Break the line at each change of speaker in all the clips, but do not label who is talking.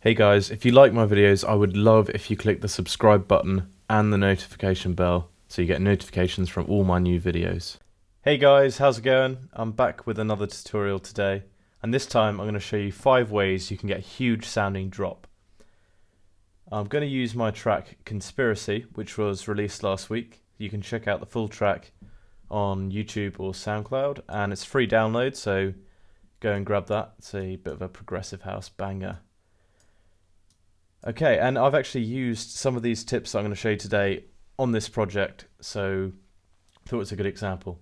Hey guys, if you like my videos, I would love if you click the subscribe button and the notification bell so you get notifications from all my new videos. Hey guys, how's it going? I'm back with another tutorial today, and this time I'm going to show you 5 ways you can get a huge sounding drop. I'm going to use my track Conspiracy, which was released last week. You can check out the full track on YouTube or SoundCloud, and it's free download, so go and grab that. It's a bit of a progressive house banger. Okay, and I've actually used some of these tips that I'm going to show you today on this project, so I thought it was a good example.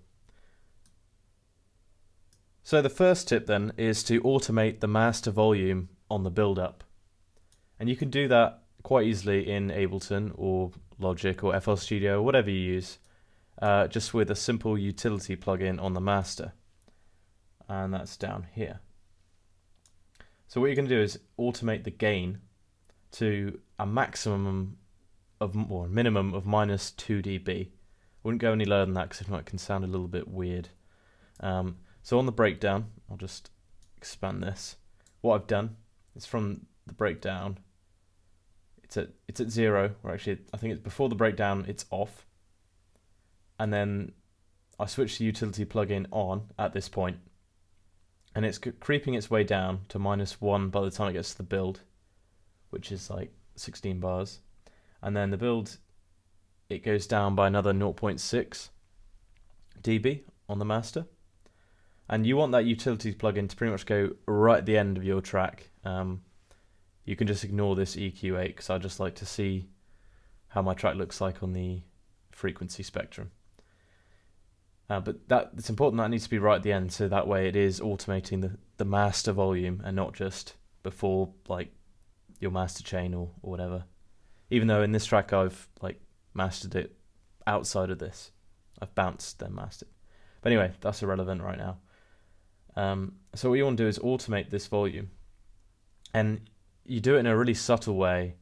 So the first tip then is to automate the master volume on the build-up. And you can do that quite easily in Ableton or Logic or FL Studio, or whatever you use, just with a simple utility plugin on the master. And that's down here. So what you're going to do is automate the gain to a maximum of, or minimum of minus 2 dB. Wouldn't go any lower than that because if not it can sound a little bit weird. So on the breakdown, I'll just expand this. What I've done is from the breakdown, it's at 0, or actually I think it's before the breakdown it's off, and then I switch the utility plugin on at this point, and it's creeping its way down to -1 by the time it gets to the build, which is like 16 bars, and then the build, it goes down by another 0.6 dB on the master, and you want that utilities plugin to pretty much go right at the end of your track. You can just ignore this EQ8 because I just like to see how my track looks like on the frequency spectrum. But it's important that it needs to be right at the end, so that way it is automating the master volume and not just before like your master chain or whatever. Even though in this track I've like mastered it outside of this. I've bounced then mastered. But anyway, that's irrelevant right now. So what you want to do is automate this volume. And you do it in a really subtle way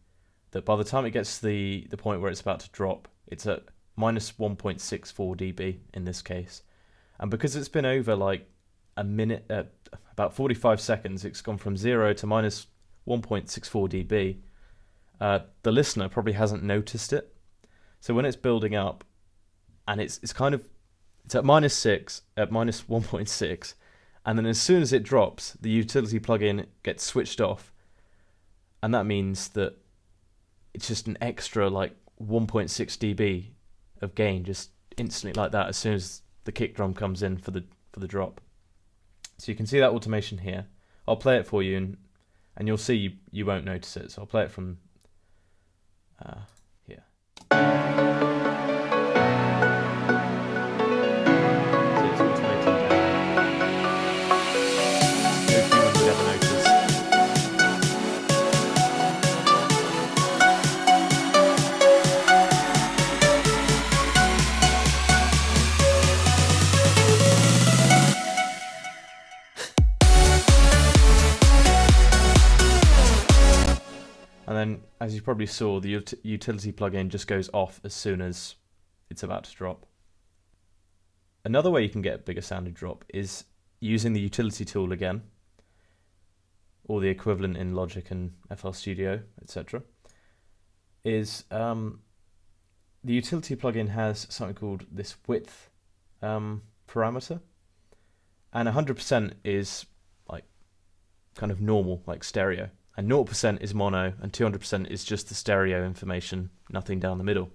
that by the time it gets to the point where it's about to drop, it's at minus 1.64 dB in this case. And because it's been over like a minute, about 45 seconds, it's gone from 0 to minus 1.64 dB. The listener probably hasn't noticed it. So when it's building up, and it's at -6, at minus 1.6, and then as soon as it drops, the utility plugin gets switched off, and that means that it's just an extra like 1.6 dB of gain just instantly like that as soon as the kick drum comes in for the drop. So you can see that automation here. I'll play it for you and you'll see you won't notice it. So I'll play it from here. So it's automating down. Hopefully you never notice. And then, as you probably saw, the utility plugin just goes off as soon as it's about to drop. Another way you can get a bigger sounding drop is using the utility tool again, or the equivalent in Logic and FL Studio, etc. Is the utility plugin has something called this width parameter, and 100% is like kind of normal, like stereo. And 0% is mono, and 200% is just the stereo information, nothing down the middle.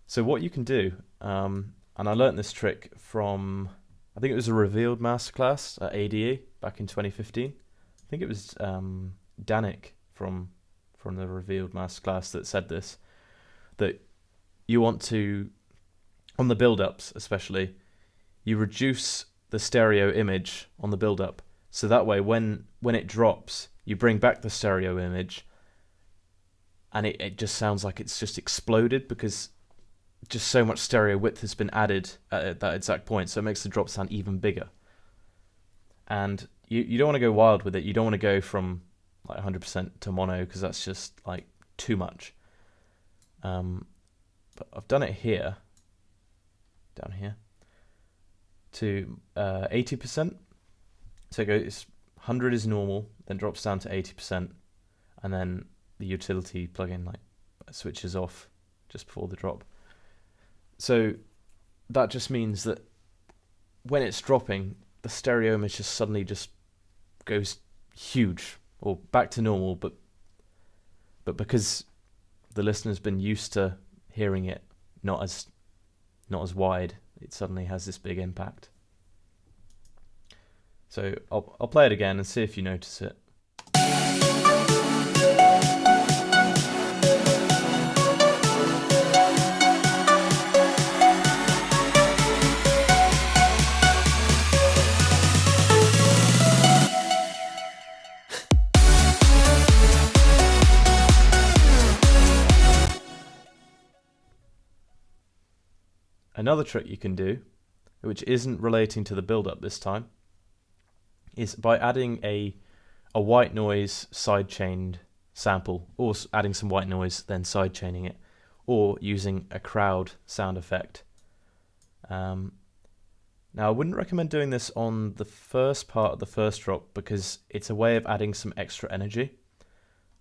So what you can do, and I learnt this trick from, I think it was a Revealed masterclass at ADE back in 2015. I think it was Danik from the Revealed masterclass that said this, that you want to, on the build-ups especially, you reduce the stereo image on the build-up, so that way when it drops, you bring back the stereo image, and it just sounds like it's just exploded because just so much stereo width has been added at that exact point, so it makes the drop sound even bigger. And you don't want to go wild with it. You don't want to go from like 100% to mono because that's just like too much. But I've done it here, down here, to 80%. So it goes 100 is normal, then drops down to 80%, and then the utility plugin like switches off just before the drop. So that just means that when it's dropping, the stereo image just suddenly just goes huge or back to normal, but because the listener's been used to hearing it not as wide, it suddenly has this big impact. So I'll play it again and see if you notice it. Another trick you can do, which isn't relating to the build-up this time, is by adding a white noise side-chained sample, or adding some white noise, then side-chaining it, or using a crowd sound effect. Now, I wouldn't recommend doing this on the first part of the first drop because it's a way of adding some extra energy.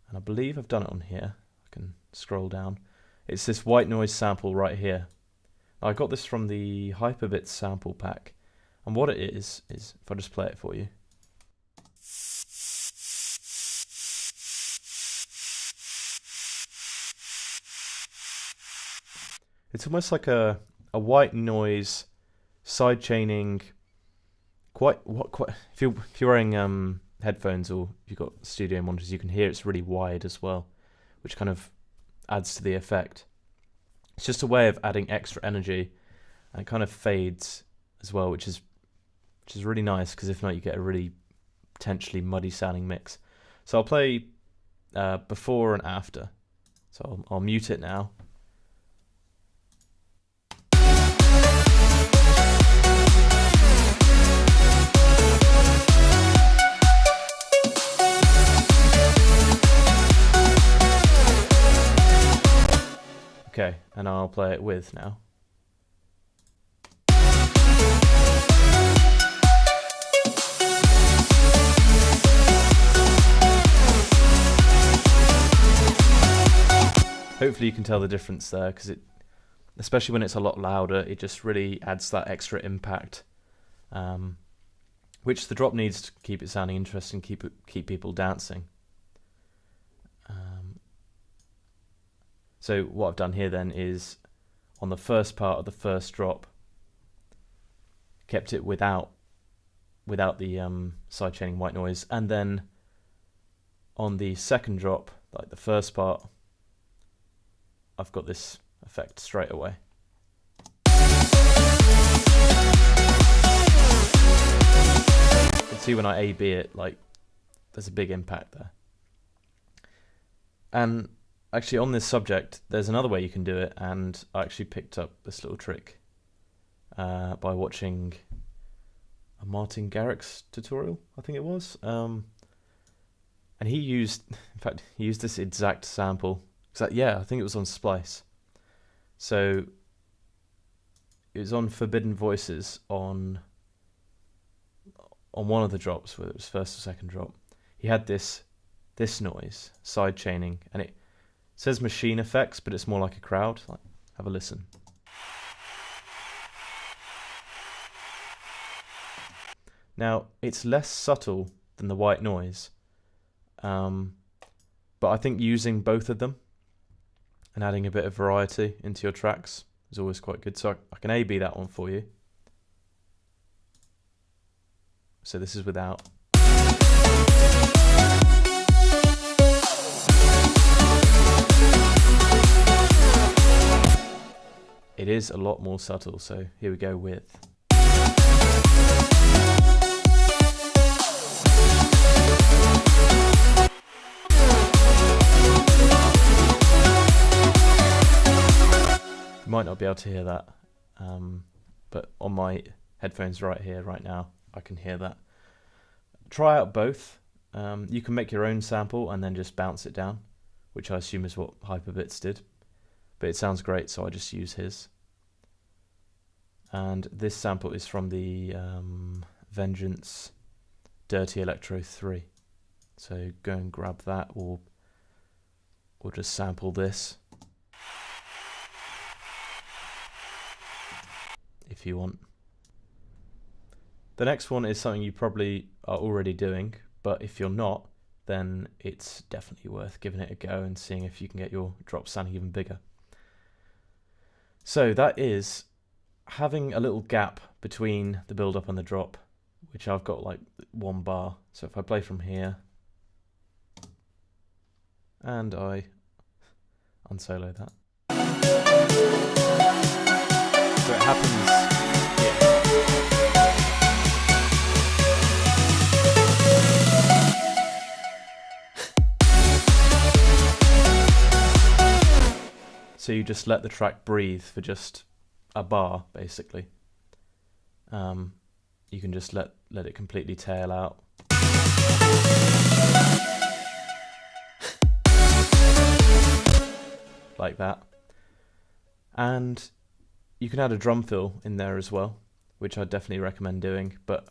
And I believe I've done it on here. I can scroll down. It's this white noise sample right here. I got this from the Hyperbits sample pack, and what it is if I just play it for you. It's almost like a white noise side chaining. Quite if you're wearing headphones or if you've got studio monitors, you can hear it's really wide as well, which kind of adds to the effect. It's just a way of adding extra energy, and it kind of fades as well, which is really nice because if not, you get a really potentially muddy sounding mix. So I'll play before and after. So I'll mute it now. Okay, and I'll play it with now. Hopefully you can tell the difference there, because especially when it's a lot louder, it just really adds that extra impact, which the drop needs to keep it sounding interesting, keep people dancing. So what I've done here then is, on the first part of the first drop, kept it without the side chaining white noise, and then on the second drop, like the first part, I've got this effect straight away. You can see when I A/B it, like there's a big impact there. And actually, on this subject, there's another way you can do it, and I actually picked up this little trick by watching a Martin Garrix's tutorial, I think it was. And he used this exact sample. Yeah, I think it was on Splice. So it was on Forbidden Voices on one of the drops, whether it was first or second drop. He had this noise, side chaining, and it says machine effects, but it's more like a crowd. Like, have a listen. Now, it's less subtle than the white noise, but I think using both of them and adding a bit of variety into your tracks is always quite good. So I can A/B that one for you. So this is without. It is a lot more subtle, so here we go with. You might not be able to hear that, but on my headphones right here, right now, I can hear that. Try out both. You can make your own sample and then just bounce it down, which I assume is what Hyperbits did. But it sounds great, so I just use his. And this sample is from the Vengeance Dirty Electro 3. So go and grab that, or or just sample this if you want. The next one is something you probably are already doing, but if you're not, then it's definitely worth giving it a go and seeing if you can get your drop sounding even bigger. So that is having a little gap between the build up and the drop, which I've got like 1 bar. So if I play from here and I unsolo that, so it happens here. So you just let the track breathe for just a bar, basically. You can just let it completely tail out. Like that. And you can add a drum fill in there as well, which I definitely recommend doing. But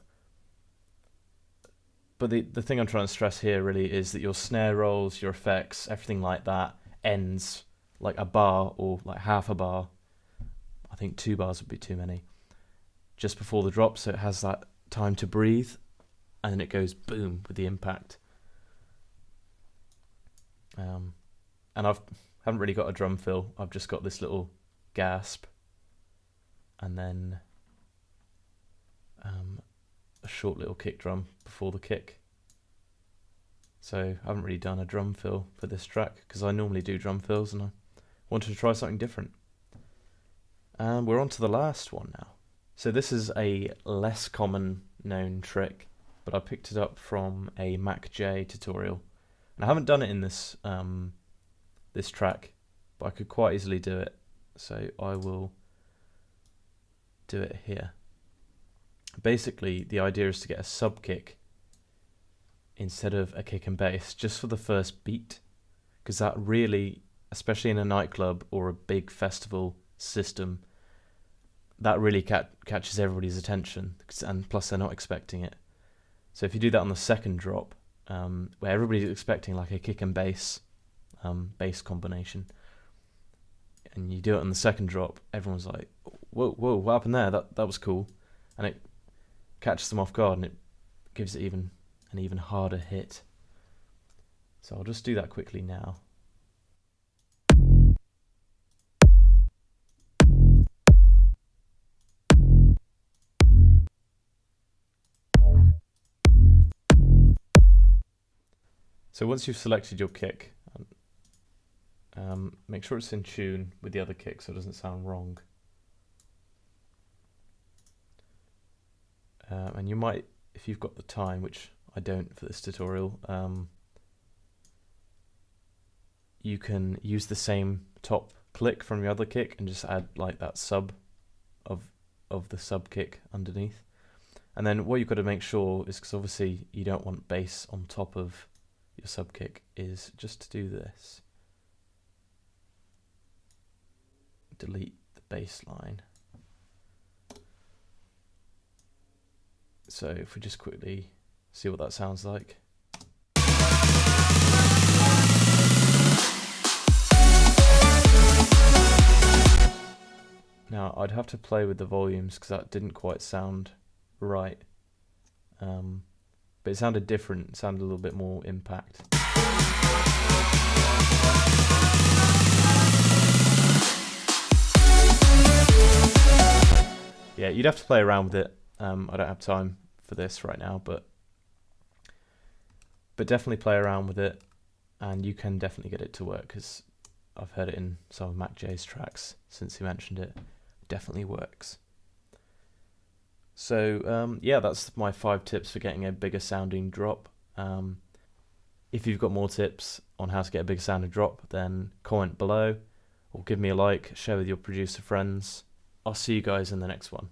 the thing I'm trying to stress here really is that your snare rolls, your effects, everything like that ends like a bar or like half a bar. I think 2 bars would be too many. Just before the drop, so it has that time to breathe, and then it goes boom with the impact. And haven't really got a drum fill. I've just got this little gasp, and then a short little kick drum before the kick. So I haven't really done a drum fill for this track because I normally do drum fills, and I wanted to try something different. And we're on to the last one now. So this is a less common known trick, but I picked it up from a Mac J tutorial. And I haven't done it in this this track, but I could quite easily do it. So I will do it here. Basically, the idea is to get a sub kick instead of a kick and bass, just for the first beat, because that really, especially in a nightclub or a big festival system, that really catches everybody's attention, and plus they're not expecting it. So if you do that on the second drop, where everybody's expecting like a kick and bass combination, and you do it on the second drop, everyone's like, whoa, what happened there? That was cool. And it catches them off guard, and it gives it an even harder hit. So I'll just do that quickly now. So once you've selected your kick, make sure it's in tune with the other kick so it doesn't sound wrong. And you might, if you've got the time, which I don't for this tutorial, you can use the same top click from your other kick and just add like that sub of the sub kick underneath. And then what you've got to make sure is, because obviously you don't want bass on top of your sub kick, is just to do this. Delete the bass line. So if we just quickly see what that sounds like. Now I'd have to play with the volumes because that didn't quite sound right. But it sounded different, it sounded a little bit more impact. Yeah, you'd have to play around with it. I don't have time for this right now, but definitely play around with it, and you can definitely get it to work, because I've heard it in some of Mac J's tracks since he mentioned it. It definitely works. So yeah, that's my 5 tips for getting a bigger sounding drop. If you've got more tips on how to get a bigger sounding drop, then comment below or give me a like, share with your producer friends. I'll see you guys in the next one.